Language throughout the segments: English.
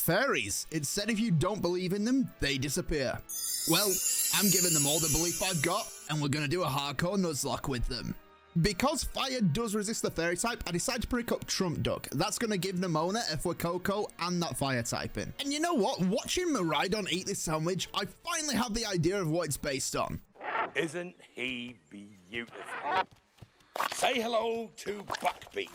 fairies. It said if you don't believe in them, they disappear. Well, I'm giving them all the belief I've got, and we're going to do a hardcore Nuzlocke with them. Because fire does resist the fairy type, I decided to pick up Trump Duck. That's going to give Nemona, Fuecoco, and that fire typing. And you know what? Watching Miraidon eat this sandwich, I finally have the idea of what it's based on. Isn't he beautiful? Say hello to Buckbeak.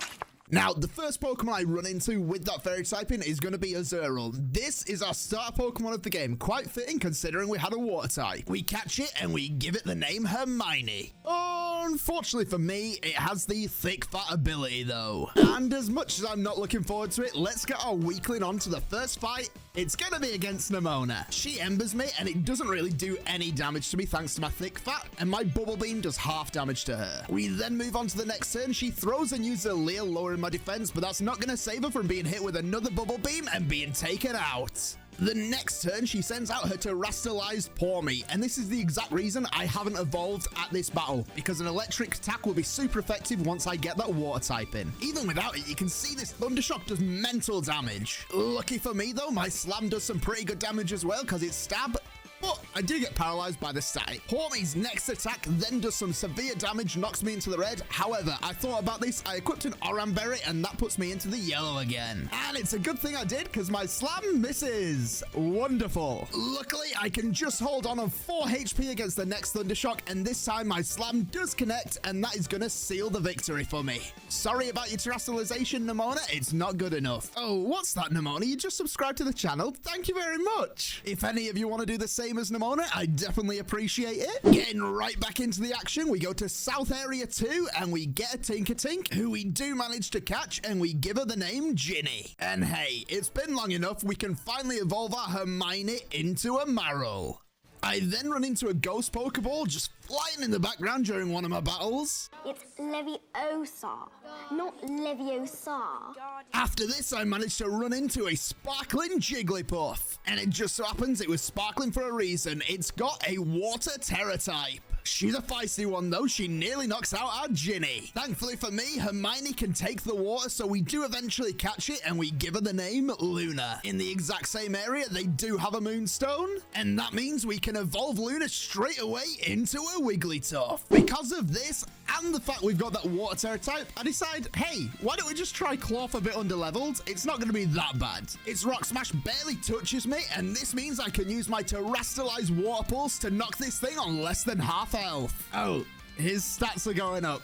Now, the first Pokemon I run into with that fairy typing is going to be Azurill. This is our starter Pokemon of the game, quite fitting considering we had a water type. We catch it and we give it the name Hermione. Unfortunately for me, it has the thick fat ability though. And as much as I'm not looking forward to it, let's get our weakling on to the first fight. It's going to be against Nemona. She embers me and it doesn't really do any damage to me thanks to my thick fat, and my bubble beam does half damage to her. We then move on to the next turn. She throws and uses a Leo, lowering my defense, but that's not going to save her from being hit with another bubble beam and being taken out. The next turn, she sends out her terrestrialized Pawmi, and this is the exact reason I haven't evolved at this battle, because an electric attack will be super effective once I get that water type in. Even without it, you can see this Thundershock does mental damage. Lucky for me though, my Slam does some pretty good damage as well, because it's stab. But I do get paralyzed by the static. Pawmi's next attack then does some severe damage, knocks me into the red. However, I thought about this, I equipped an Oranberry, and that puts me into the yellow again. And it's a good thing I did, because my Slam misses. Wonderful. Luckily, I can just hold on 4 HP against the next Thundershock, and this time my Slam does connect, and that is going to seal the victory for me. Sorry about your terrestrialization, Nemona. It's not good enough. Oh, what's that, Nemona? You just subscribed to the channel? Thank you very much. If any of you want to do the same as Nemona, I definitely appreciate it. Getting right back into the action, we go to South Area 2 and we get a Tinkertink, who we do manage to catch, and we give her the name Ginny. And hey, it's been long enough, we can finally evolve our Hermione into a Marrow. I then run into a ghost Pokeball just flying in the background during one of my battles. It's Leviosa, not Leviosa. After this, I managed to run into a sparkling Jigglypuff. And it just so happens it was sparkling for a reason. It's got a water terror type. She's a feisty one though, she nearly knocks out our Ginny. Thankfully for me, Hermione can take the water, so we do eventually catch it and we give her the name Luna. In the exact same area, they do have a Moonstone, and that means we can evolve Luna straight away into a Wigglytuff. Because of this, and the fact we've got that water terror type, I decide, hey, why don't we just try Cloth a bit underleveled? It's not going to be that bad. Its Rock Smash barely touches me, and this means I can use my terrestrialized Water Pulse to knock this thing on less than half health. Oh, his stats are going up.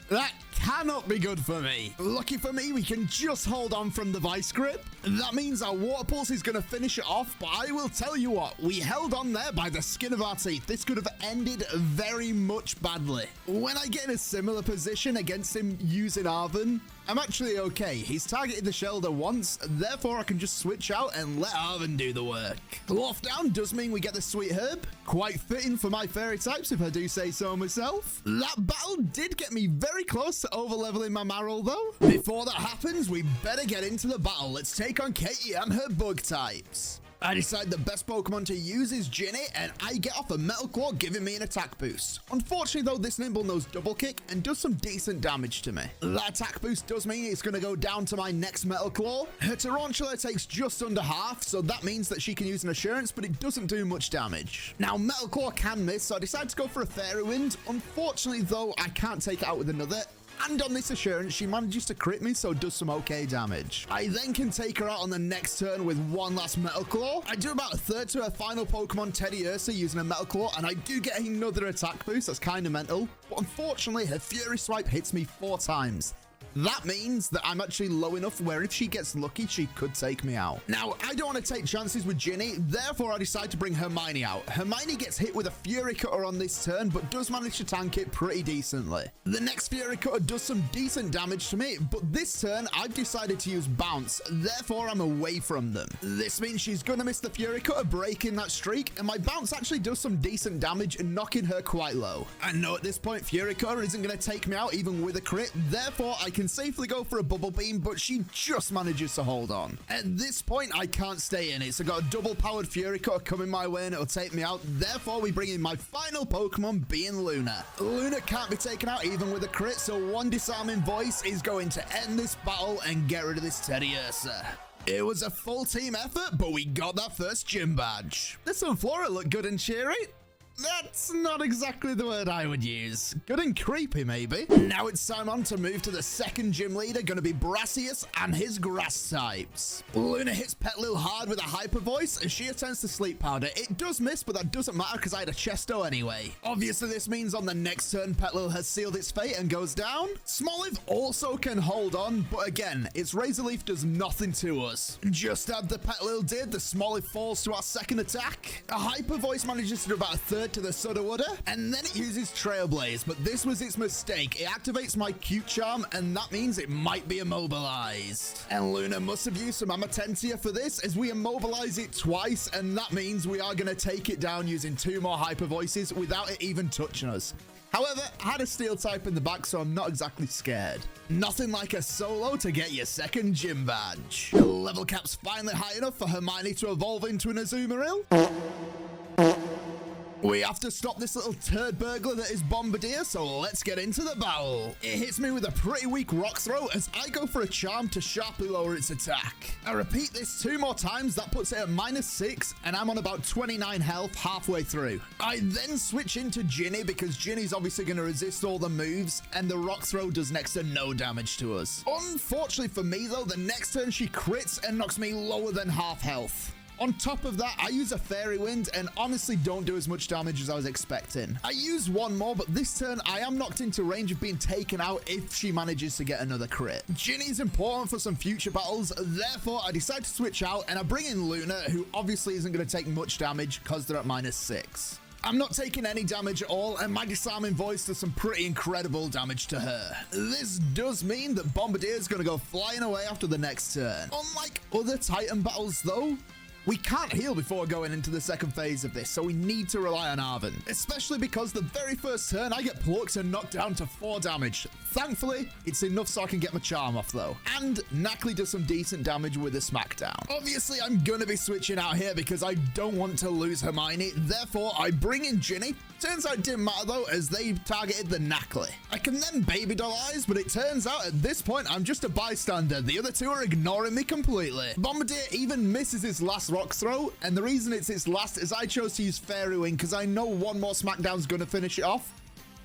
That cannot be good for me. Lucky for me, we can just hold on from the Vice Grip. That means our Water Pulse is going to finish it off, but I will tell you what, we held on there by the skin of our teeth. This could have ended very much badly. When I get in a similar position against him using Arven, I'm actually okay. He's targeted the Shelder once, therefore I can just switch out and let Arven do the work. Cloth down does mean we get the Sweet Herb. Quite fitting for my fairy types, if I do say so myself. That battle did get me very close to overleveling my Marill though. Before that happens, we better get into the battle. Let's take on Katie and her bug types. I decide the best Pokemon to use is Ginny, and I get off a Metal Claw, giving me an attack boost. Unfortunately though, this Nimble knows Double Kick and does some decent damage to me. That attack boost does mean it's going to go down to my next Metal Claw. Her Tarantula takes just under half, so that means that she can use an Assurance, but it doesn't do much damage. Now, Metal Claw can miss, so I decide to go for a Fairy Wind. Unfortunately though, I can't take it out with another. And on this Assurance, she manages to crit me, so does some okay damage. I then can take her out on the next turn with one last Metal Claw. I do about a third to her final Pokemon, Teddiursa, using a Metal Claw, and I do get another attack boost. That's kind of mental. But unfortunately, her Fury Swipe hits me 4 times. That means that I'm actually low enough where if she gets lucky, she could take me out. Now, I don't want to take chances with Ginny, therefore I decide to bring Hermione out. Hermione gets hit with a Fury Cutter on this turn, but does manage to tank it pretty decently. The next Fury Cutter does some decent damage to me, but this turn, I've decided to use Bounce, therefore I'm away from them. This means she's gonna miss the Fury Cutter, breaking that streak, and my Bounce actually does some decent damage and knocking her quite low. I know at this point, Fury Cutter isn't gonna take me out even with a crit, therefore I can safely go for a Bubble Beam, but she just manages to hold on. At this point, I can't stay in it, so I got a double-powered Fury Cutter coming my way and it'll take me out. Therefore, we bring in my final Pokemon, being Luna. Luna can't be taken out even with a crit, so one Disarming Voice is going to end this battle and get rid of this Teddiursa. It was a full team effort, but we got that first gym badge. This Sunflora looked good and cheery. That's not exactly the word I would use. Good and creepy, maybe. Now it's time on to move to the second gym leader, gonna be Brassius and his grass types. Luna hits Petlil hard with a hyper voice as she attempts to sleep powder. It does miss, but that doesn't matter because I had a chesto anyway. Obviously, this means on the next turn, Petlil has sealed its fate and goes down. Smoliv also can hold on, but again, its Razor Leaf does nothing to us. Just as the Petlil did, the Smoliv falls to our second attack. A hyper voice manages to do about a third to the Sudowoodo, and then it uses Trailblaze, but this was its mistake. It activates my cute charm, and that means it might be immobilized. And Luna must have used some Amatentia for this, as we immobilize it twice, and that means we are going to take it down using 2 more hyper voices without it even touching us. However, I had a steel type in the back, so I'm not exactly scared. Nothing like a solo to get your second gym badge. The level cap's finally high enough for Hermione to evolve into an Azumarill. We have to stop this little turd burglar that is Bombardier, so let's get into the battle. It hits me with a pretty weak rock throw as I go for a charm to sharply lower its attack. I repeat this 2 more times, that puts it at -6, and I'm on about 29 health halfway through. I then switch into Ginny because Ginny's obviously going to resist all the moves, and the rock throw does next to no damage to us. Unfortunately for me though, the next turn she crits and knocks me lower than half health. On top of that, I use a Fairy Wind and honestly don't do as much damage as I was expecting. I use 1 more, but this turn I am knocked into range of being taken out if she manages to get another crit. Ginny is important for some future battles, therefore I decide to switch out and I bring in Luna, who obviously isn't going to take much damage because they're at -6. I'm not taking any damage at all, and my disarming voice does some pretty incredible damage to her. This does mean that Bombardier is going to go flying away after the next turn. Unlike other Titan battles though, we can't heal before going into the second phase of this, so we need to rely on Arven. Especially because the very first turn, I get plucked and knocked down to 4 damage. Thankfully, it's enough so I can get my charm off though. And Knackley does some decent damage with a smackdown. Obviously, I'm gonna be switching out here because I don't want to lose Hermione. Therefore, I bring in Ginny. Turns out it didn't matter though, as they targeted the Knackley. I can then baby doll eyes, but it turns out at this point, I'm just a bystander. The other 2 are ignoring me completely. Bombardier even misses his last rock throw, and the reason it's its last is I chose to use Fairy Wing because I know 1 more smackdown's gonna finish it off.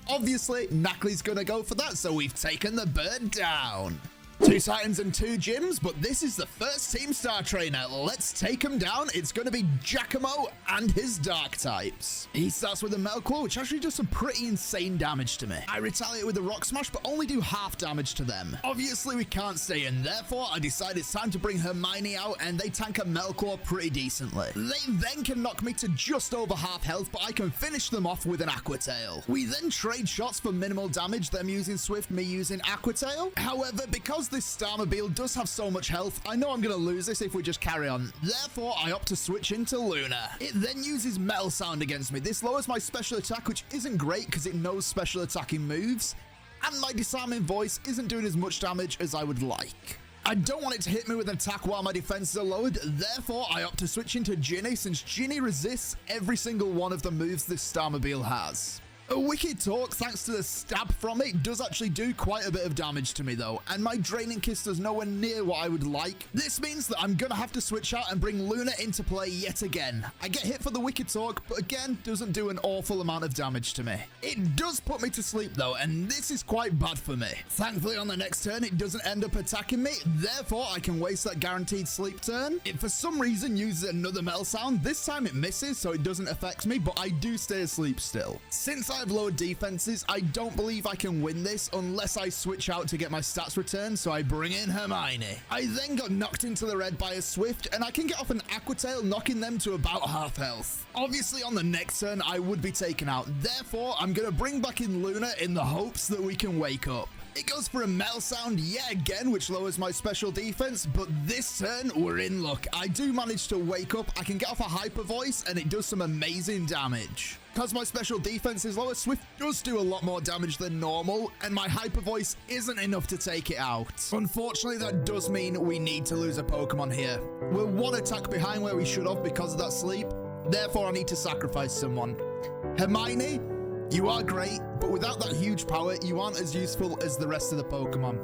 Obviously, Knackley's gonna go for that, so we've taken the bird down. 2 Titans and 2 gyms, but this is the first Team Star Trainer. Let's take him down. It's going to be Giacomo and his Dark types. He starts with a Melkor, which actually does some pretty insane damage to me. I retaliate with a Rock Smash, but only do half damage to them. Obviously, we can't stay in. Therefore, I decide it's time to bring Hermione out, and they tank a Melkor pretty decently. They then can knock me to just over half health, but I can finish them off with an Aqua Tail. We then trade shots for minimal damage, them using Swift, me using Aqua Tail. However, because this Starmobile does have so much health, I know I'm going to lose this if we just carry on. Therefore, I opt to switch into Luna. It then uses Metal Sound against me. This lowers my special attack, which isn't great because it knows special attacking moves. And my disarming voice isn't doing as much damage as I would like. I don't want it to hit me with an attack while my defenses are lowered, therefore I opt to switch into Ginny since Ginny resists every single one of the moves this Starmobile has. A Wicked Talk, thanks to the stab from it, does actually do quite a bit of damage to me though, and my Draining Kiss does nowhere near what I would like. This means that I'm gonna have to switch out and bring Luna into play yet again. I get hit for the Wicked Talk, but again, doesn't do an awful amount of damage to me. It does put me to sleep though, and this is quite bad for me. Thankfully on the next turn, it doesn't end up attacking me, therefore I can waste that guaranteed sleep turn. It for some reason uses another Metal Sound. This time it misses, so it doesn't affect me, but I do stay asleep still. Since I've lowered defenses, I don't believe I can win this unless I switch out to get my stats returned, so I bring in Hermione. I then got knocked into the red by a Swift, and I can get off an Aqua Tail, knocking them to about half health. Obviously on the next turn, I would be taken out. Therefore, I'm going to bring back in Luna in the hopes that we can wake up. It goes for a Metal Sound yet again, which lowers my special defense, but this turn, we're in luck. I do manage to wake up, I can get off a Hyper Voice, and it does some amazing damage. Because my special defense is lower, Swift does do a lot more damage than normal, and my Hyper Voice isn't enough to take it out. Unfortunately, that does mean we need to lose a Pokemon here. We're 1 attack behind where we should have because of that sleep, therefore I need to sacrifice someone. Hermione, you are great, but without that huge power, you aren't as useful as the rest of the Pokemon.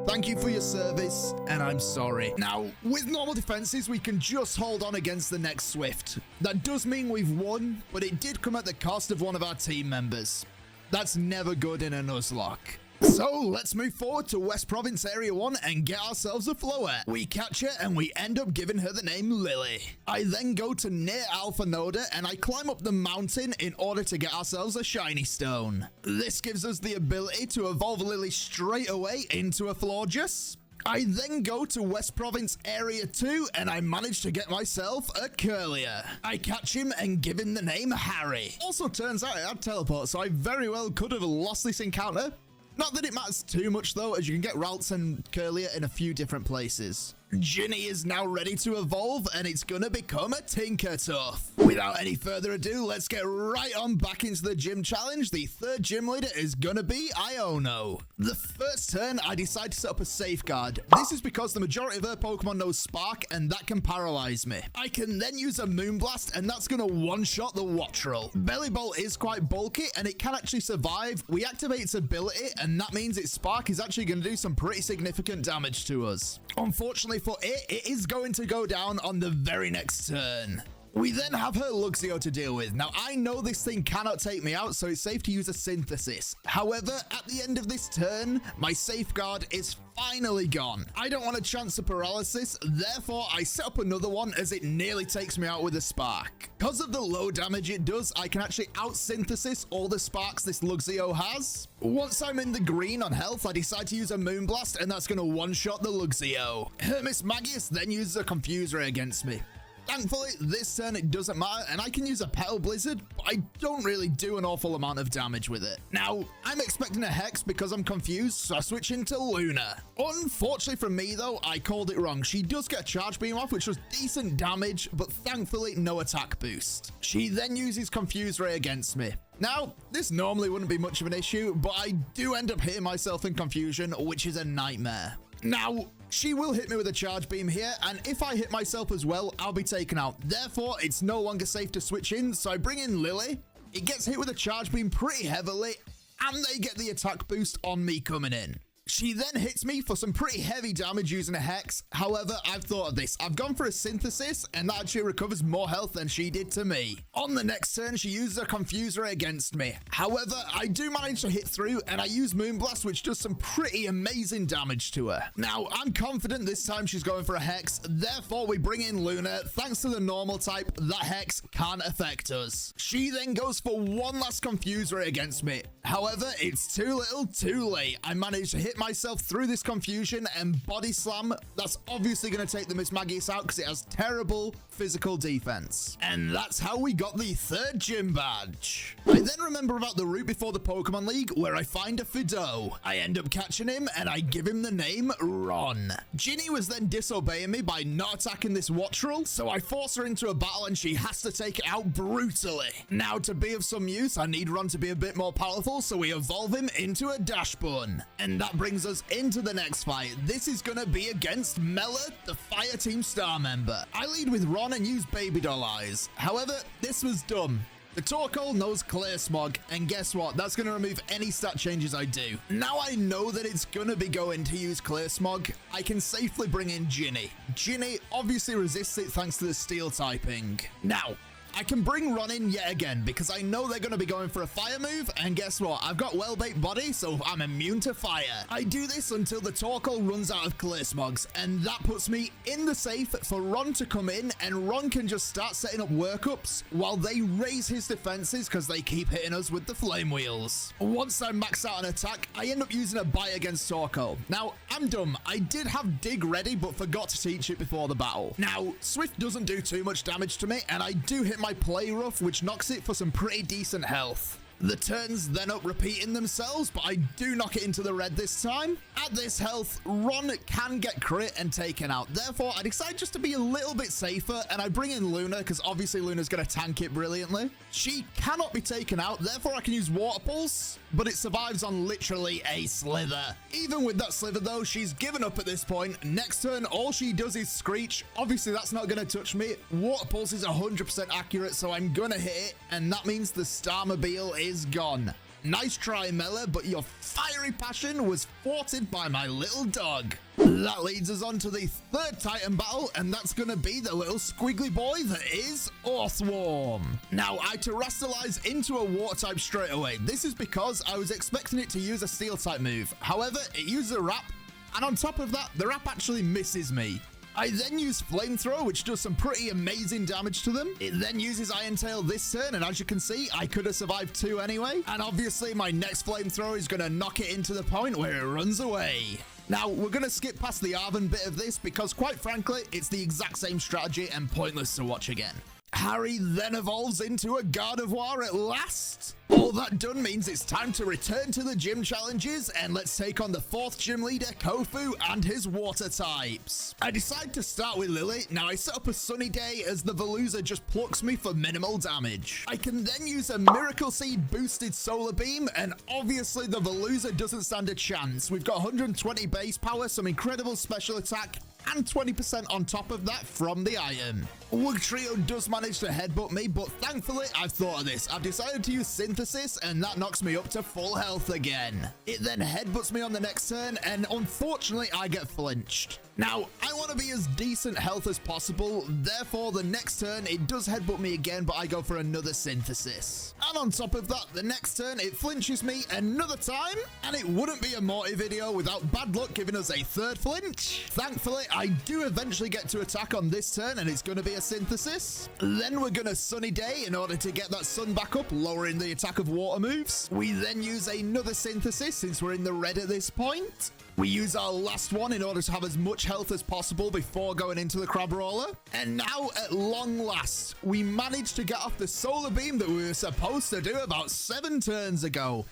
Thank you for your service, and I'm sorry. Now, with normal defenses, we can just hold on against the next Swift. That does mean we've won, but it did come at the cost of one of our team members. That's never good in a Nuzlocke. So let's move forward to West Province Area 1 and get ourselves a Floette. We catch her and we end up giving her the name Lily. I then go to near Alpha Noda and I climb up the mountain in order to get ourselves a shiny stone. This gives us the ability to evolve Lily straight away into a Florges. I then go to West Province Area 2 and I manage to get myself a Curlier. I catch him and give him the name Harry. Also turns out I had teleport, so I very well could have lost this encounter. Not that it matters too much though, as you can get Ralts and Curlier in a few different places. Ginny is now ready to evolve and it's gonna become a Tinkertuff. Without any further ado, let's get right on back into the gym challenge. The third gym leader is gonna be Iono. The first turn, I decide to set up a safeguard. This is because the majority of her Pokemon knows Spark and that can paralyze me. I can then use a Moonblast and that's gonna one-shot the Wattrel. Bellibolt is quite bulky and it can actually survive. We activate its ability and that means its Spark is actually gonna do some pretty significant damage to us. Unfortunately for it is going to go down on the very next turn. We then have her Luxio to deal with. Now, I know this thing cannot take me out, so it's safe to use a Synthesis. However, at the end of this turn, my safeguard is finally gone. I don't want a chance of paralysis, therefore I set up another one as it nearly takes me out with a Spark. Because of the low damage it does, I can actually out-synthesis all the Sparks this Luxio has. Once I'm in the green on health, I decide to use a Moonblast, and that's going to one-shot the Luxio. Hermes Magius then uses a Confuse Ray against me. Thankfully, this turn it doesn't matter, and I can use a Petal Blizzard, but I don't really do an awful amount of damage with it. Now, I'm expecting a Hex because I'm confused, so I switch into Luna. Unfortunately for me, though, I called it wrong. She does get a Charge Beam off, which was decent damage, but thankfully no attack boost. She then uses Confuse Ray against me. Now, this normally wouldn't be much of an issue, but I do end up hitting myself in confusion, which is a nightmare. Now, she will hit me with a Charge Beam here, and if I hit myself as well, I'll be taken out. Therefore, it's no longer safe to switch in, so I bring in Lily. It gets hit with a Charge Beam pretty heavily, and they get the attack boost on me coming in. She then hits me for some pretty heavy damage using a Hex. However, I've thought of this. I've gone for a Synthesis, and that actually recovers more health than she did to me. On the next turn, she uses a Confuse Ray against me. However, I do manage to hit through, and I use Moonblast, which does some pretty amazing damage to her. Now, I'm confident this time she's going for a Hex. Therefore, we bring in Luna. Thanks to the normal type, that Hex can't affect us. She then goes for one last Confuse Ray against me. However, it's too little, too late. I managed to hit myself through this confusion and Body Slam. That's obviously going to take the Miss Magius out because it has terrible physical defense. And that's how we got the third gym badge. I then remember about the route before the Pokemon League where I find a Fidough. I end up catching him and I give him the name Ron. Ginny was then disobeying me by not attacking this Wattrel, so I force her into a battle and she has to take it out brutally. Now, to be of some use, I need Ron to be a bit more powerful, so we evolve him into a Dash Bun. And that brings us into the next fight. This is gonna be against Mela, the Fire Team star member. I lead with Ron and use Baby Doll Eyes. However, this was dumb. The Torkoal knows Clear Smog, and guess what? That's going to remove any stat changes I do. Now I know that it's going to be going to use Clear Smog, I can safely bring in Ginny. Ginny obviously resists it thanks to the Steel typing. Now, I can bring Ron in yet again because I know they're going to be going for a fire move, and guess what? I've got well-baked body, so I'm immune to fire. I do this until the Torkoal runs out of Clear Smogs, and that puts me in the safe for Ron to come in, and Ron can just start setting up workups while they raise his defenses because they keep hitting us with the Flame Wheels. Once I max out an attack, I end up using a Bite against Torkoal. Now, I'm dumb. I did have Dig ready, but forgot to teach it before the battle. Now, Swift doesn't do too much damage to me, and I do hit my Play Rough, which knocks it for some pretty decent health. The turns then up repeating themselves, but I do knock it into the red this time. At this health, Ron can get crit and taken out. Therefore, I decide just to be a little bit safer, and I bring in Luna, because obviously Luna's going to tank it brilliantly. She cannot be taken out, therefore I can use Water Pulse, but it survives on literally a Slither. Even with that Slither though, she's given up at this point. Next turn, all she does is Screech. Obviously, that's not going to touch me. Water Pulse is 100% accurate, so I'm going to hit it, and that means the Starmobile is gone. Nice try, Mela, but your fiery passion was thwarted by my little dog. That leads us on to the third Titan battle, and that's going to be the little squiggly boy that is Earthworm. Now, I terrestrialize into a water type straight away. This is because I was expecting it to use a steel type move. However, it uses a wrap, and on top of that, the wrap actually misses me. I then use Flamethrower, which does some pretty amazing damage to them. It then uses Iron Tail this turn, and as you can see, I could have survived 2 anyway. And obviously, my next Flamethrower is going to knock it into the point where it runs away. Now, we're going to skip past the Arven bit of this because, quite frankly, it's the exact same strategy and pointless to watch again. Harry then evolves into a Gardevoir at last. All that done means it's time to return to the gym challenges, and let's take on the 4th gym leader, Kofu, and his water types. I decide to start with Lily. Now, I set up a sunny day as the Veluza just plucks me for minimal damage. I can then use a Miracle Seed boosted Solar Beam, and obviously the Veluza doesn't stand a chance. We've got 120 base power, some incredible special attack, and 20% on top of that from the item. Wugtrio does manage to headbutt me, but thankfully I've thought of this. I've decided to use Synthesis, and that knocks me up to full health again. It then headbutts me on the next turn, and unfortunately I get flinched. Now, I want to be as decent health as possible, therefore the next turn it does headbutt me again, but I go for another Synthesis. And on top of that, the next turn it flinches me another time, and it wouldn't be a Morty video without bad luck giving us a 3rd flinch. Thankfully, I do eventually get to attack on this turn, and it's going to be a Synthesis. Then we're going to Sunny Day in order to get that sun back up, lowering the attack of water moves. We then use another Synthesis since we're in the red at this point. We use our last one in order to have as much health as possible before going into the Crabrawler. And now, at long last, we managed to get off the Solar Beam that we were supposed to do about 7 turns ago.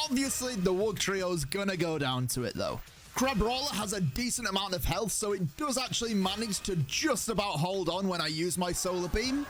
Obviously, the Wugtrio's gonna go down to it, though. Crabrawler has a decent amount of health, so it does actually manage to just about hold on when I use my Solar Beam.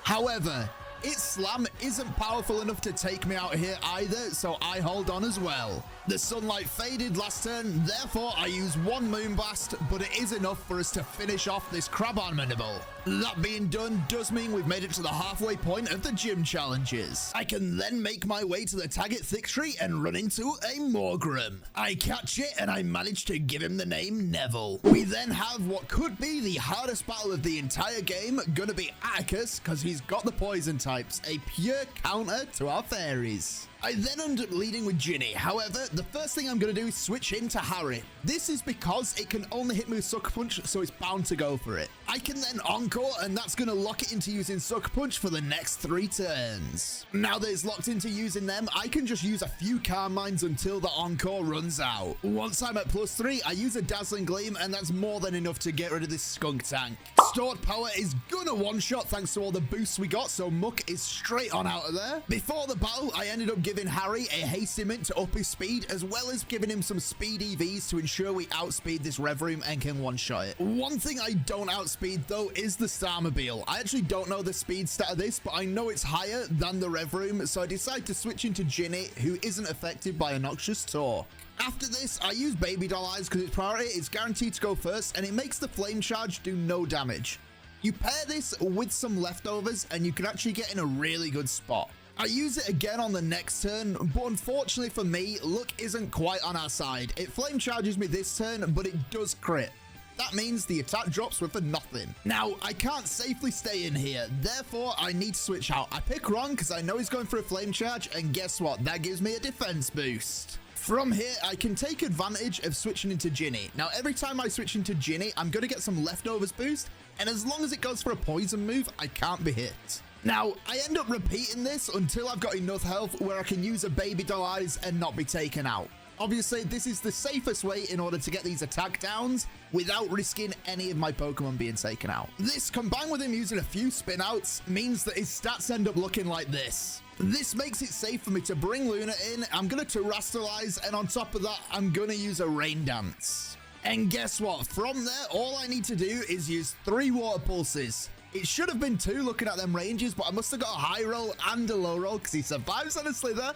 However, its slam isn't powerful enough to take me out here either, so I hold on as well. The sunlight faded last turn, therefore I use 1 Moonblast, but it is enough for us to finish off this Crabomnable. That being done does mean we've made it to the halfway point of the gym challenges. I can then make my way to the Taggart Thick Tree and run into a Morgrem. I catch it and I manage to give him the name Neville. We then have what could be the hardest battle of the entire game, gonna be Atticus, because he's got the poison types, a pure counter to our fairies. I then end up leading with Ginny. However, the first thing I'm going to do is switch into Harry. This is because it can only hit me with Sucker Punch, so it's bound to go for it. I can then Encore, and that's going to lock it into using Sucker Punch for the next 3 turns. Now that it's locked into using them, I can just use a few Calm Minds until the Encore runs out. Once I'm at +3, I use a Dazzling Gleam, and that's more than enough to get rid of this skunk tank. Stored Power is gonna one-shot thanks to all the boosts we got, so Muck is straight on out of there. Before the battle, I ended up giving Harry a Hasty Mint to up his speed, as well as giving him some speed EVs to ensure we outspeed this Revroom and can one-shot it. One thing I don't outspeed though is the Starmobile. I actually don't know the speed stat of this, but I know it's higher than the Revroom, so I decide to switch into Ginny, who isn't affected by a Noxious Torque. After this, I use Baby Doll Eyes because its priority is guaranteed to go first, and it makes the Flame Charge do no damage. You pair this with some leftovers, and you can actually get in a really good spot. I use it again on the next turn, but unfortunately for me, luck isn't quite on our side. It Flame Charges me this turn, but it does crit. That means the attack drops with for nothing. Now, I can't safely stay in here, therefore I need to switch out. I pick Ron because I know he's going for a Flame Charge, and guess what? That gives me a defense boost. From here, I can take advantage of switching into Ginny. Now, every time I switch into Ginny, I'm going to get some leftovers boost, and as long as it goes for a poison move, I can't be hit. Now, I end up repeating this until I've got enough health where I can use a Baby Doll Eyes and not be taken out. Obviously, this is the safest way in order to get these attack downs without risking any of my Pokemon being taken out. This, combined with him using a few spin outs, means that his stats end up looking like this. This makes it safe for me to bring Luna in. I'm going to terrestrialize, and on top of that, I'm going to use a Rain Dance. And guess what? From there, all I need to do is use 3 Water Pulses. It should have been 2 looking at them ranges, but I must have got a high roll and a low roll because he survives on a Slither.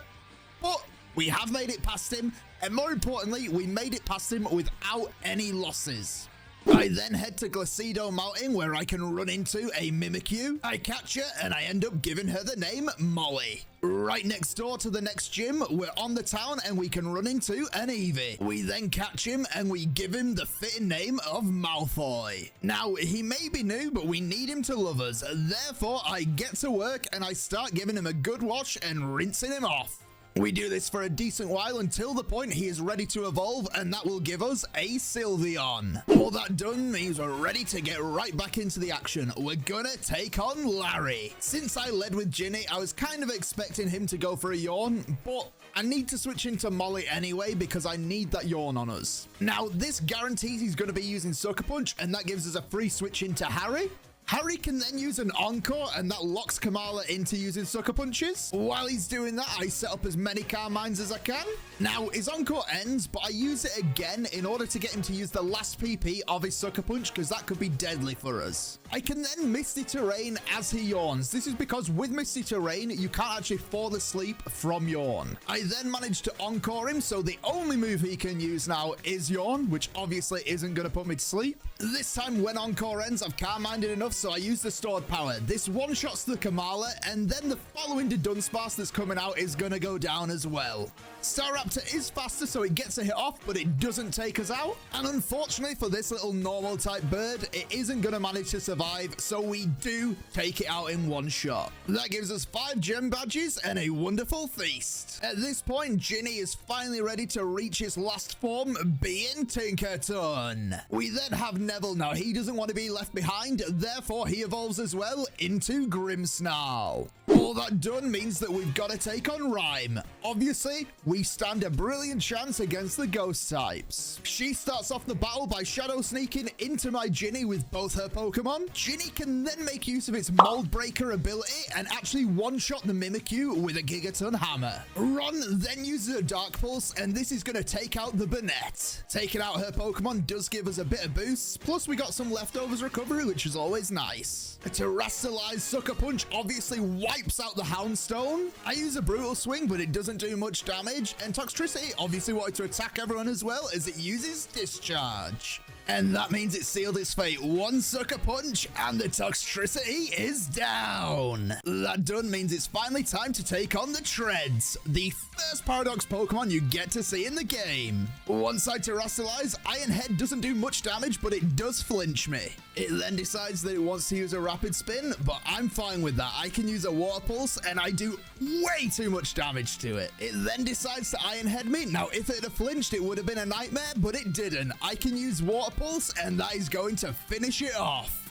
But we have made it past him, and more importantly, we made it past him without any losses. I then head to Glacido Mountain where I can run into a Mimikyu. I catch her and I end up giving her the name Molly. Right next door to the next gym, we're on the town and we can run into an Eevee. We then catch him and we give him the fitting name of Malfoy. Now, he may be new, but we need him to love us. Therefore, I get to work and I start giving him a good wash and rinsing him off. We do this for a decent while until the point he is ready to evolve, and that will give us a Sylveon. All that done means we're ready to get right back into the action. We're gonna take on Larry. Since I led with Ginny, I was kind of expecting him to go for a yawn, but I need to switch into Molly anyway because I need that yawn on us. Now, this guarantees he's going to be using Sucker Punch, and that gives us a free switch into Harry. Harry can then use an Encore, and that locks Kamala into using Sucker Punches. While he's doing that, I set up as many Carmines as I can. Now, his Encore ends, but I use it again in order to get him to use the last PP of his Sucker Punch, because that could be deadly for us. I can then Misty Terrain as he yawns. This is because with Misty Terrain, you can't actually fall asleep from yawn. I then manage to Encore him, so the only move he can use now is yawn, which obviously isn't going to put me to sleep. This time, when Encore ends, I've Carmined enough, so I use the stored power. This one-shots the Kamala, and then the following Dunsparce that's coming out is going to go down as well. Staraptor is faster, so it gets a hit off, but it doesn't take us out. And unfortunately for this little normal type bird, it isn't going to manage to survive, so we do take it out in one shot. That gives us 5 gem badges and a wonderful feast. At this point, Ginny is finally ready to reach his last form, being Tinkerton. We then have Neville. Now, he doesn't want to be left behind, therefore he evolves as well into Grimmsnarl. All that done means that we've got to take on Rhyme. Obviously, we stand a brilliant chance against the ghost types. She starts off the battle by shadow sneaking into my Ginny with both her Pokemon. Ginny can then make use of its Mold Breaker ability and actually one-shot the Mimikyu with a Gigaton Hammer. Ron then uses a Dark Pulse, and this is going to take out the Banette. Taking out her Pokemon does give us a bit of boost, plus we got some leftovers recovery, which is always nice. A Terastallized Sucker Punch obviously wipes out the Houndstone. I use a Brutal Swing, but it doesn't do much damage, and Toxtricity obviously wanted to attack everyone as well as it uses Discharge. And that means it sealed its fate. One Sucker Punch and the Toxtricity is down. That done means it's finally time to take on the Treads, the first Paradox Pokemon you get to see in the game. Once I Terastallize, Iron Head doesn't do much damage, but it does flinch me. It then decides that it wants to use a Rapid Spin, but I'm fine with that. I can use a Water Pulse, and I do way too much damage to it. It then decides to Iron Head me. Now, if it had flinched, it would have been a nightmare, but it didn't. I can use Water Pulse, and that is going to finish it off.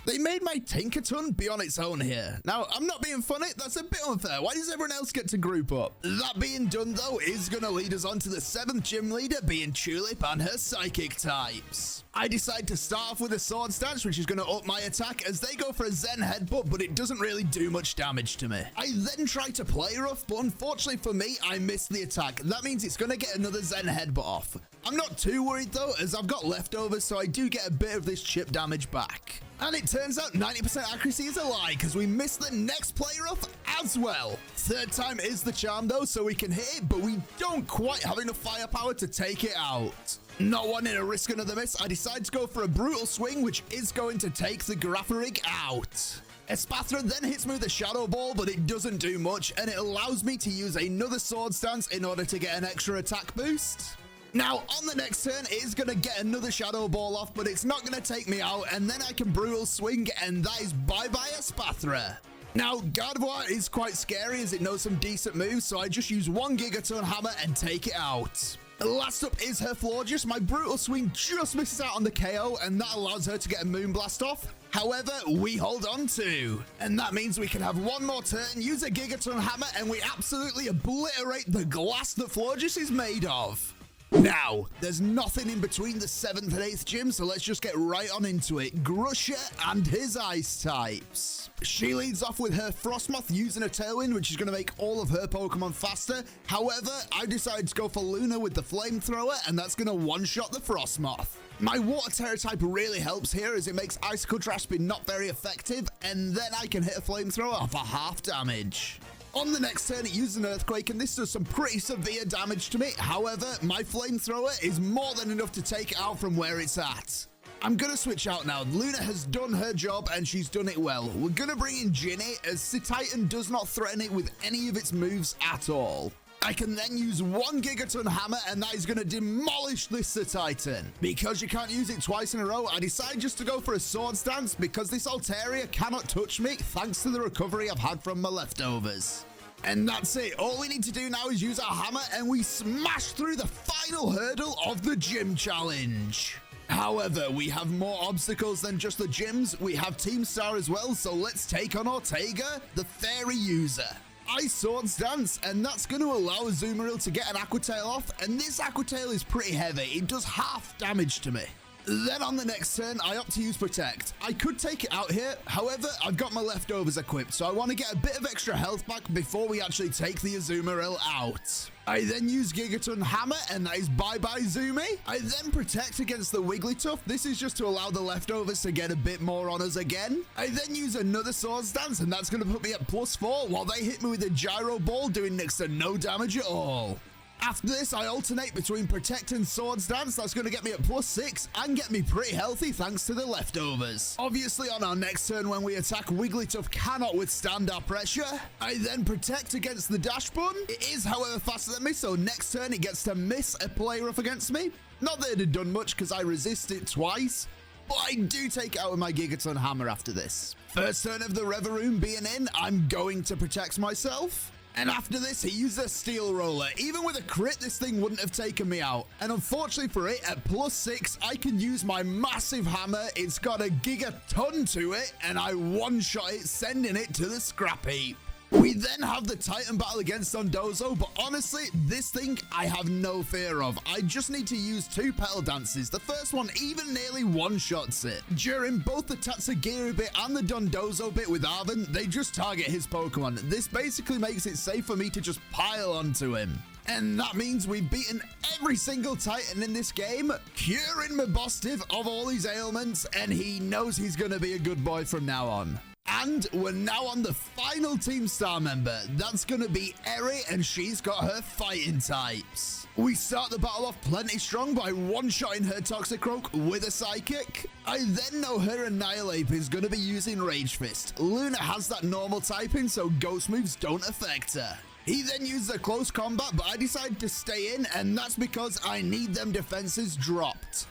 They made my Tinkerton be on its own here. Now, I'm not being funny. That's a bit unfair. Why does everyone else get to group up? That being done, though, is going to lead us on to the 7th gym leader, being Tulip and her Psychic types. I decide to start off with a Sword Stance, which is going to up my attack as they go for a Zen Headbutt, but it doesn't really do much damage to me. I then try to play rough, but unfortunately for me, I missed the attack. That means it's going to get another Zen Headbutt off. I'm not too worried, though, as I've got leftovers, so I do get a bit of this chip damage back. And it turns out 90% accuracy is a lie, because we missed the next play rough as well. 3rd time is the charm, though, so we can hit it, but we don't quite have enough firepower to take it out. Not wanting to risk another miss, I decide to go for a Brutal Swing, which is going to take the Grapharig out. Espathra then hits me with a Shadow Ball, but it doesn't do much, and it allows me to use another Sword Stance in order to get an extra attack boost. Now, on the next turn, it is going to get another Shadow Ball off, but it's not going to take me out, and then I can Brutal Swing, and that is bye-bye Espathra. Now, Gardevoir is quite scary as it knows some decent moves, so I just use one Gigaton Hammer and take it out. Last up is her Florges. My Brutal Swing just misses out on the KO, and that allows her to get a Moonblast off. However, we hold on to. And that means we can have one more turn, use a Gigaton Hammer, and we absolutely obliterate the glass that Florges is made of. Now, there's nothing in between the 7th and 8th gym, so let's just get right on into it. Grusha and his Ice types. She leads off with her Frostmoth using a Tailwind, which is going to make all of her Pokemon faster. However, I decided to go for Luna with the Flamethrower, and that's going to one-shot the Frostmoth. My Water Terror type really helps here as it makes Icicle Trash be not very effective, and then I can hit a Flamethrower for half damage. On the next turn, it uses an Earthquake, and this does some pretty severe damage to me. However, my Flamethrower is more than enough to take it out from where it's at. I'm gonna switch out now. Luna has done her job and she's done it well. We're gonna bring in Ginny, as Titan does not threaten it with any of its moves at all. I can then use one Gigaton Hammer and that is going to demolish this Titan. Because you can't use it twice in a row, I decide just to go for a Swords Dance because this Altaria cannot touch me thanks to the recovery I've had from my leftovers. And that's it. All we need to do now is use our hammer and we smash through the final hurdle of the gym challenge. However, we have more obstacles than just the gyms. We have Team Star as well, so let's take on Ortega, the fairy user. I Swords Dance, and that's going to allow Azumarill to get an Aqua Tail off, and this Aqua Tail is pretty heavy. It does half damage to me. Then on the next turn, I opt to use Protect. I could take it out here, however, I've got my leftovers equipped, so I want to get a bit of extra health back before we actually take the Azumarill out. I then use Gigaton Hammer, and that is bye-bye Zumi. I then Protect against the Wigglytuff. This is just to allow the leftovers to get a bit more on us again. I then use another Swords Dance, and that's going to put me at +4, while they hit me with a Gyro Ball, doing next to no damage at all. After this, I alternate between Protect and Swords Dance. That's going to get me at +6 and get me pretty healthy thanks to the leftovers. Obviously, on our next turn when we attack, Wigglytuff cannot withstand our pressure. I then Protect against the Dash Bun. It is, however, faster than me, so next turn it gets to miss a Play Rough against me. Not that it had done much because I resist it twice, but I do take it out with my Gigaton Hammer after this. First turn of the Reveroom being in, I'm going to protect myself. And after this, he used a Steel Roller. Even with a crit, this thing wouldn't have taken me out. And unfortunately for it, at +6, I can use my massive hammer. It's got a gigaton to it, and I one-shot it, sending it to the scrap heap. We then have the Titan battle against Dondozo, but honestly, this thing I have no fear of. I just need to use 2 Petal Dances. The first one even nearly one-shots it. During both the Tatsugiri bit and the Dondozo bit with Arven, they just target his Pokemon. This basically makes it safe for me to just pile onto him. And that means we've beaten every single Titan in this game, curing Mabostiv of all his ailments, and he knows he's going to be a good boy from now on. And we're now on the final Team Star member. That's going to be Eri, and she's got her fighting types. We start the battle off plenty strong by one-shotting her Toxicroak with a Psychic. I then know her Annihilate is going to be using Rage Fist. Luna has that normal typing, so Ghost moves don't affect her. He then used a close combat, but I decided to stay in, and that's because I need them defenses dropped.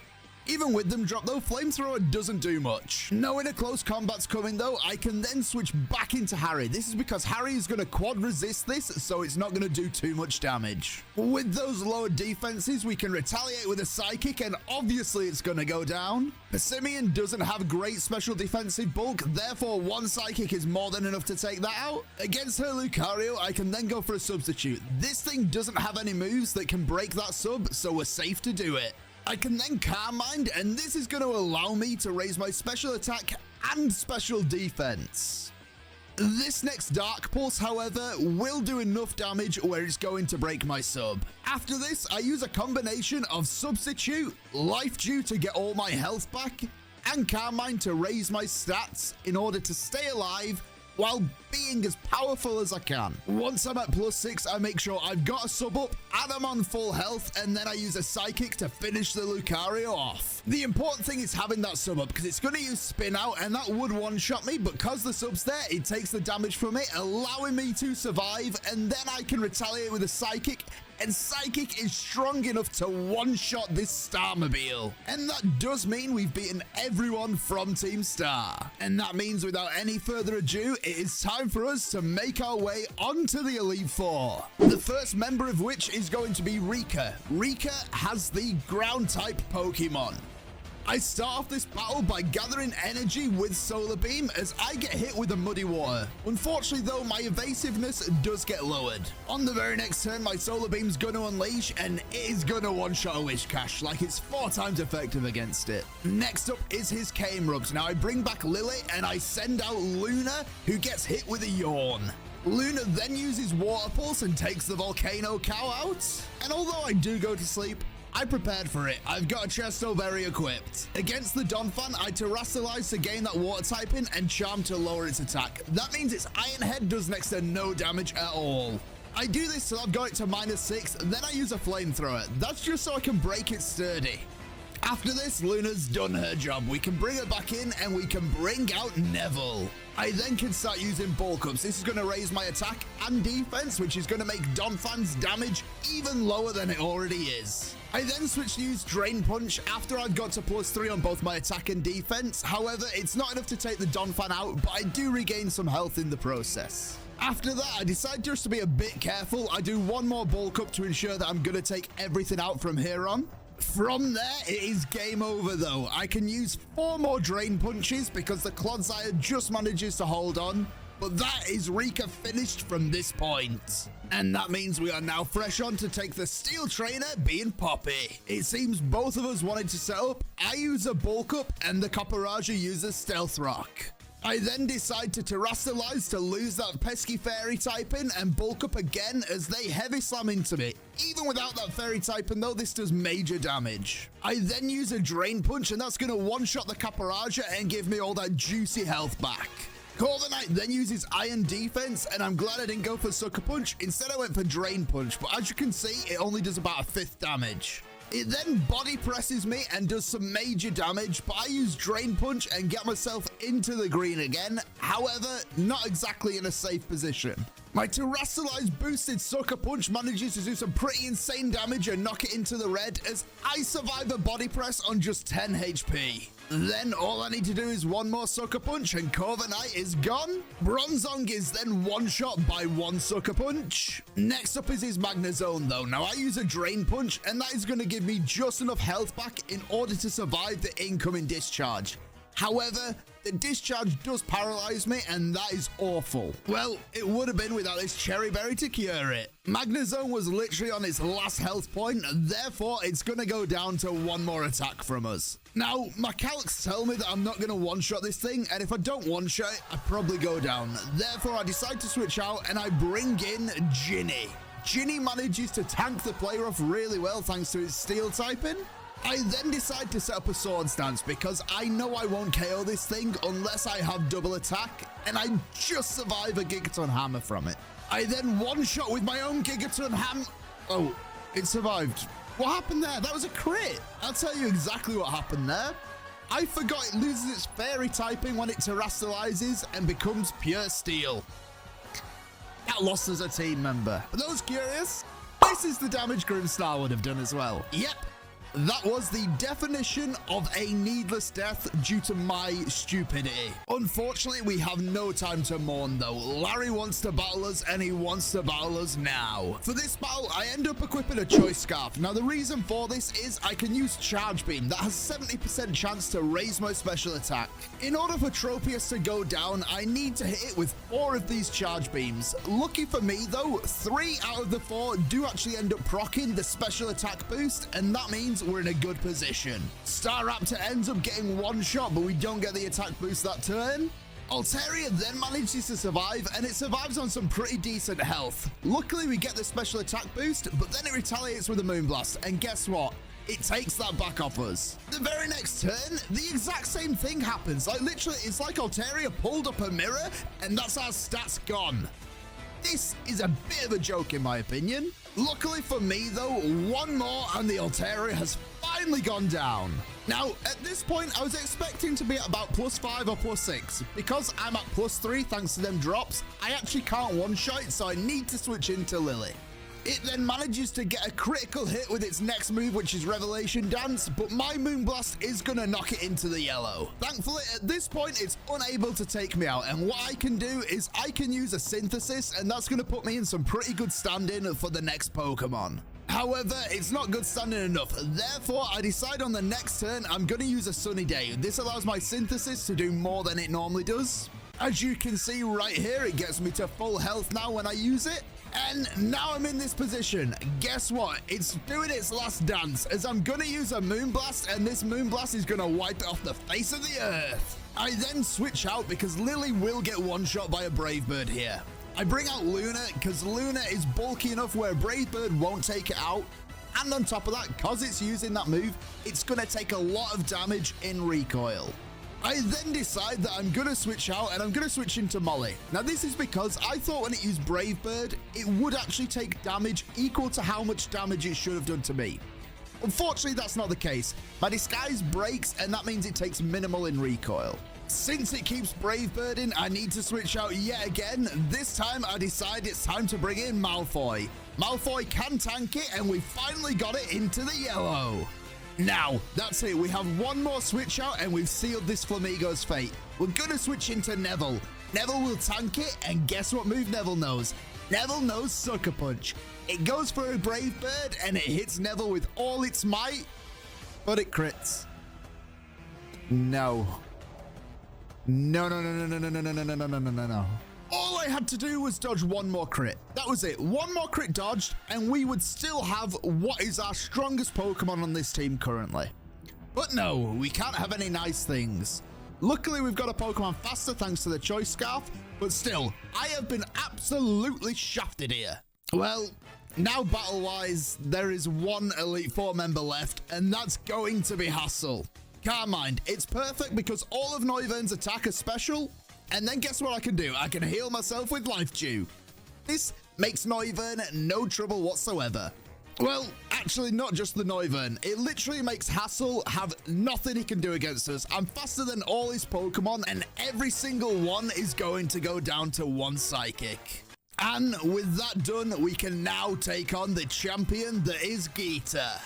Even with them dropped though, Flamethrower doesn't do much. Knowing a close combat's coming though, I can then switch back into Harry. This is because Harry is going to quad resist this, so it's not going to do too much damage. With those lower defenses, we can retaliate with a Psychic, and obviously it's going to go down. Persimmon doesn't have great special defensive bulk, therefore one Psychic is more than enough to take that out. Against her Lucario, I can then go for a Substitute. This thing doesn't have any moves that can break that sub, so we're safe to do it. I can then Calm Mind, and this is going to allow me to raise my special attack and special defense. This next Dark Pulse, however, will do enough damage where it's going to break my sub. After this, I use a combination of Substitute, Life Dew to get all my health back, and Calm Mind to raise my stats in order to stay alive while being as powerful as I can. Once I'm at +6, I make sure I've got a sub up and I'm on full health, and then I use a Psychic to finish the Lucario off. The important thing is having that sub up, because it's going to use Spin Out, and that would one-shot me, but because the sub's there, it takes the damage from it, allowing me to survive, and then I can retaliate with a Psychic, and Psychic is strong enough to one-shot this Starmobile. And that does mean we've beaten everyone from Team Star. And that means without any further ado, it is time for us to make our way onto the Elite Four. The first member of which is going to be Rika. Rika has the Ground-type Pokemon. I start off this battle by gathering energy with Solar Beam as I get hit with a Muddy Water. Unfortunately though, my evasiveness does get lowered. On the very next turn, my Solar Beam's going to unleash, and it is going to one-shot a Wishcash, like it's 4 times effective against it. Next up is his Cane Rubs. Now I bring back Lily and I send out Luna, who gets hit with a Yawn. Luna then uses Water Pulse and takes the Volcano Cow out. And although I do go to sleep, I prepared for it. I've got a Chesto Berry equipped. Against the Donphan, I Terrasilize to gain that water typing and Charm to lower its attack. That means its Iron Head does next to no damage at all. I do this till I've got it to -6, then I use a Flamethrower. That's just so I can break it sturdy. After this, Luna's done her job. We can bring her back in and we can bring out Neville. I then can start using bulk ups. This is going to raise my attack and defense, which is going to make Donphan's damage even lower than it already is. I then switched to use Drain Punch after I'd got to +3 on both my attack and defense. However, it's not enough to take the Donphan out, but I do regain some health in the process. After that, I decide just to be a bit careful. I do one more bulk up to ensure that I'm going to take everything out from here on. From there, it is game over though. I can use 4 more Drain Punches because the Clodsire just manages to hold on. But that is Rika finished from this point. And that means we are now fresh on to take the Steel Trainer, being Poppy. It seems both of us wanted to set up. I use a bulk up and the Copperaja uses Stealth Rock. I then decide to Terrastallize to lose that pesky fairy typing and bulk up again as they heavy slam into me. Even without that fairy typing though, this does major damage. I then use a Drain Punch and that's going to one-shot the Copperaja and give me all that juicy health back. Corviknight then uses Iron Defense, and I'm glad I didn't go for Sucker Punch. Instead, I went for Drain Punch, but as you can see, it only does about 1/5 damage. It then body presses me and does some major damage, but I use Drain Punch and get myself into the green again. However, not exactly in a safe position. My Terrastallize boosted Sucker Punch manages to do some pretty insane damage and knock it into the red as I survive a body press on just 10 HP. Then all I need to do is one more Sucker Punch and Corviknight is gone. Bronzong is then one-shot by 1 Sucker Punch. Next up is his Magnezone though. Now I use a Drain Punch and that is going to give me just enough health back in order to survive the incoming discharge. However, the discharge does paralyze me and that is awful. Well, it would have been without this Cherry Berry to cure it. Magnezone was literally on its last health point, therefore it's going to go down to 1 more attack from us. Now, my calcs tell me that I'm not going to one-shot this thing, and if I don't one-shot it, I probably go down. Therefore, I decide to switch out and I bring in Ginny. Ginny manages to tank the player off really well thanks to its steel typing. I then decide to set up a Swords Dance because I know I won't KO this thing unless I have double attack, and I just survive a Gigaton Hammer from it. I then one-shot with my own Gigaton Hammer. Oh, it survived. What happened there? That was a crit. I'll tell you exactly what happened there. I forgot it loses its fairy typing when it terrastalizes and becomes pure steel. That lost as a team member. For those curious, this is the damage Grimstar would have done as well. Yep. That was the definition of a needless death due to my stupidity. Unfortunately, we have no time to mourn though. Larry wants to battle us and he wants to battle us now. For this battle, I end up equipping a Choice Scarf. Now, the reason for this is I can use Charge Beam. That has 70% chance to raise my special attack. In order for Tropius to go down, I need to hit it with 4 of these Charge Beams. Lucky for me though, 3 out of the 4 do actually end up proccing the special attack boost, and that means we're in a good position. Staraptor ends up getting one shot, but we don't get the attack boost that turn. Altaria then manages to survive, and it survives on some pretty decent health. Luckily, we get the special attack boost, but then it retaliates with a Moonblast, and guess what? It takes that back off us. The very next turn, the exact same thing happens. Like, literally, it's like Altaria pulled up a mirror, and that's our stats gone. This is a bit of a joke in my opinion. Luckily for me though, 1 more and the Altaria has finally gone down. Now, at this point, I was expecting to be at about +5 or +6. Because I'm at +3 thanks to them drops, I actually can't one-shot it, so I need to switch into Lily. It then manages to get a critical hit with its next move, which is Revelation Dance, but my Moonblast is going to knock it into the yellow. Thankfully, at this point, it's unable to take me out, and what I can do is I can use a Synthesis, and that's going to put me in some pretty good standing for the next Pokemon. However, it's not good standing enough. Therefore, I decide on the next turn, I'm going to use a Sunny Day. This allows my Synthesis to do more than it normally does. As you can see right here, it gets me to full health now when I use it. And now I'm in this position. Guess what? It's doing its last dance as I'm going to use a Moonblast, and this Moonblast is going to wipe it off the face of the earth. I then switch out because Lily will get one-shot by a Brave Bird here. I bring out Luna because Luna is bulky enough where Brave Bird won't take it out. And on top of that, because it's using that move, it's going to take a lot of damage in recoil. I then decide that I'm going to switch out and I'm going to switch into Molly. Now, this is because I thought when it used Brave Bird, it would actually take damage equal to how much damage it should have done to me. Unfortunately, that's not the case. My disguise breaks, and that means it takes minimal in recoil. Since it keeps Brave Birding, I need to switch out yet again. This time, I decide it's time to bring in Malfoy. Malfoy can tank it, and we finally got it into the yellow. Now, that's it. We have one more switch out, and we've sealed this Flamigo's fate. We're going to switch into Neville. Neville will tank it, and guess what move Neville knows? Neville knows Sucker Punch. It goes for a Brave Bird, and it hits Neville with all its might, but it crits. No. No. All I had to do was dodge one more crit. That was it. One more crit dodged, and we would still have what is our strongest Pokemon on this team currently. But no, we can't have any nice things. Luckily, we've got a Pokemon faster thanks to the Choice Scarf, but still, I have been absolutely shafted here. Well, now battle-wise, there is one Elite Four member left, and that's going to be Hassel. Carmine, it's perfect because all of Noivern's attack is special, and then guess what I can do? I can heal myself with Life Dew. This makes Noivern no trouble whatsoever. Well, actually, not just the Noivern. It literally makes Hassel have nothing he can do against us. I'm faster than all his Pokemon, and every single one is going to go down to one Psychic. And with that done, we can now take on the champion that is Geeta.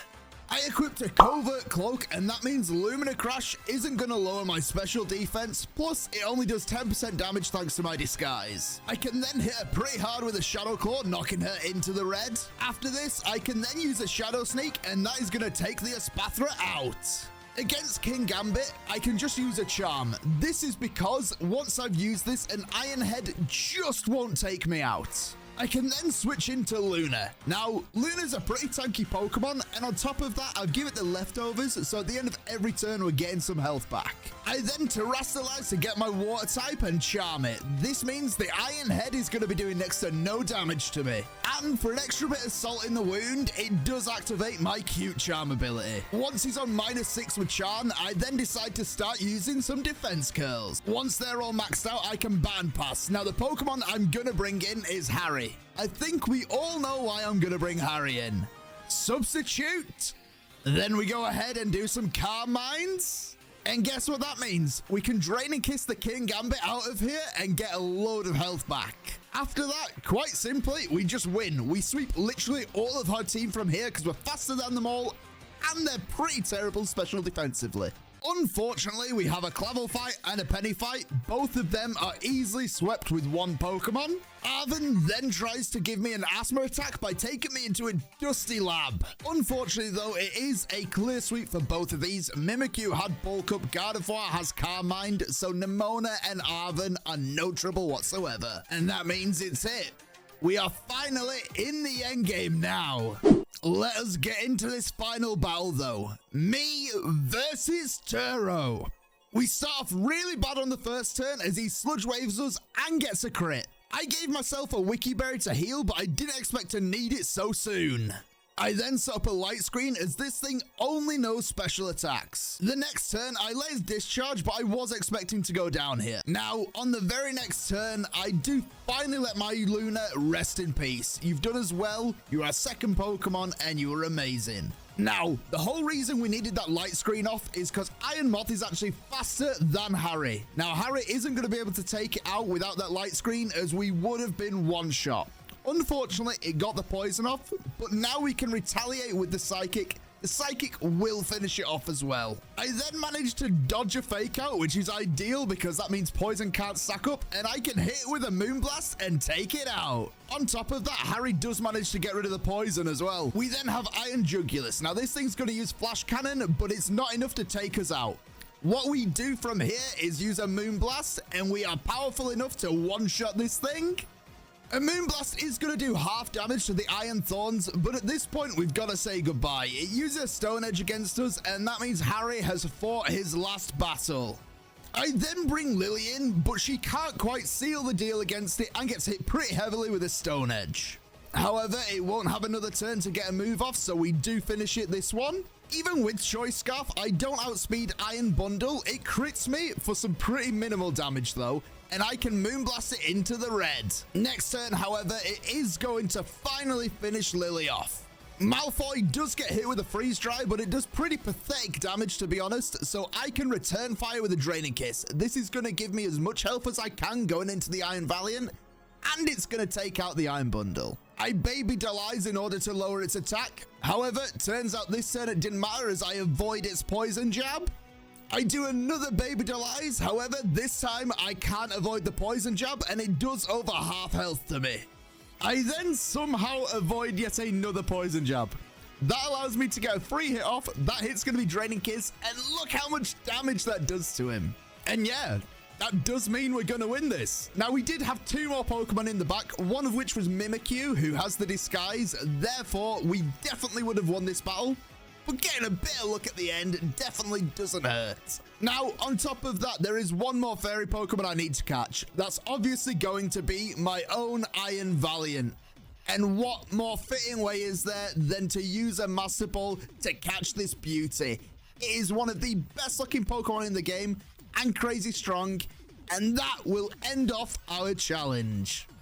I equipped a Covert Cloak, and that means Lumina Crash isn't going to lower my special defense, plus it only does 10% damage thanks to my disguise. I can then hit her pretty hard with a Shadow Claw, knocking her into the red. After this, I can then use a Shadow Sneak, and that is going to take the Espathra out. Against King Gambit, I can just use a Charm. This is because once I've used this, an Iron Head just won't take me out. I can then switch into Luna. Now, Luna's a pretty tanky Pokemon, and on top of that, I've given it the leftovers, so at the end of every turn, we're getting some health back. I then Terrasilize to get my Water type and Charm it. This means the Iron Head is going to be doing next to no damage to me. And for an extra bit of salt in the wound, it does activate my Cute Charm ability. Once he's on -6 with Charm, I then decide to start using some Defense Curls. Once they're all maxed out, I can Ban Pass. Now, the Pokemon I'm going to bring in is Harry. I think we all know why I'm going to bring Harry in. Substitute. Then we go ahead and do some Carmines. And guess what that means? We can Drain and Kiss the King Gambit out of here and get a load of health back. After that, quite simply, we just win. We sweep literally all of our team from here because we're faster than them all, and they're pretty terrible special defensively. Unfortunately, we have a Clavel fight and a Penny fight. Both of them are easily swept with one Pokemon. Arven then tries to give me an asthma attack by taking me into a dusty lab. Unfortunately, though, it is a clear sweep for both of these. Mimikyu had Bulk Up, Gardevoir has Carmine, so Nemona and Arven are no trouble whatsoever. And that means it's it. We are finally in the endgame now. Let us get into this final battle, though. Me versus Turo. We start off really bad on the first turn as he Sludge Waves us and gets a crit. I gave myself a Wiki Berry to heal, but I didn't expect to need it so soon. I then set up a Light Screen as this thing only knows special attacks. The next turn, I let his Discharge, but I was expecting to go down here. Now, on the very next turn, I do finally let my Luna rest in peace. You've done as well. You are a second Pokemon, and you were amazing. Now, the whole reason we needed that Light Screen off is because Iron Moth is actually faster than Harry. Now, Harry isn't going to be able to take it out without that Light Screen, as we would have been one shot. Unfortunately, it got the poison off, but now we can retaliate with the Psychic. The Psychic will finish it off as well. I then managed to dodge a Fake Out, which is ideal because that means poison can't stack up, and I can hit it with a Moonblast and take it out. On top of that, Harry does manage to get rid of the poison as well. We then have Iron Jugulus. Now, this thing's going to use Flash Cannon, but it's not enough to take us out. What we do from here is use a Moonblast, and we are powerful enough to one-shot this thing. A Moonblast is going to do half damage to the Iron Thorns, but at this point, we've got to say goodbye. It uses a Stone Edge against us, and that means Harry has fought his last battle. I then bring Lily in, but she can't quite seal the deal against it and gets hit pretty heavily with a Stone Edge. However, it won't have another turn to get a move off, so we do finish it this one. Even with Choice Scarf, I don't outspeed Iron Bundle. It crits me for some pretty minimal damage though, and I can Moonblast it into the red. Next turn, however, it is going to finally finish Lily off. Malfoy does get hit with a freeze dry, but it does pretty pathetic damage, to be honest, so I can return fire with a draining kiss. This is going to give me as much health as I can going into the Iron Valiant, and it's going to take out the Iron Bundle. I baby Delize in order to lower its attack. However, it turns out this turn it didn't matter as I avoid its poison jab. I do another baby Delize. However, this time I can't avoid the poison jab, and it does over half health to me. I then somehow avoid yet another poison jab. That allows me to get a free hit off. That hit's going to be Draining Kiss, and look how much damage that does to him. And yeah, that does mean we're going to win this. Now, we did have 2 more Pokemon in the back, one of which was Mimikyu, who has the disguise. Therefore, we definitely would have won this battle. But getting a better look at the end definitely doesn't hurt. Now, on top of that, there is one more fairy Pokemon I need to catch. That's obviously going to be my own Iron Valiant. And what more fitting way is there than to use a Master Ball to catch this beauty? It is one of the best looking Pokemon in the game and crazy strong. And that will end off our challenge.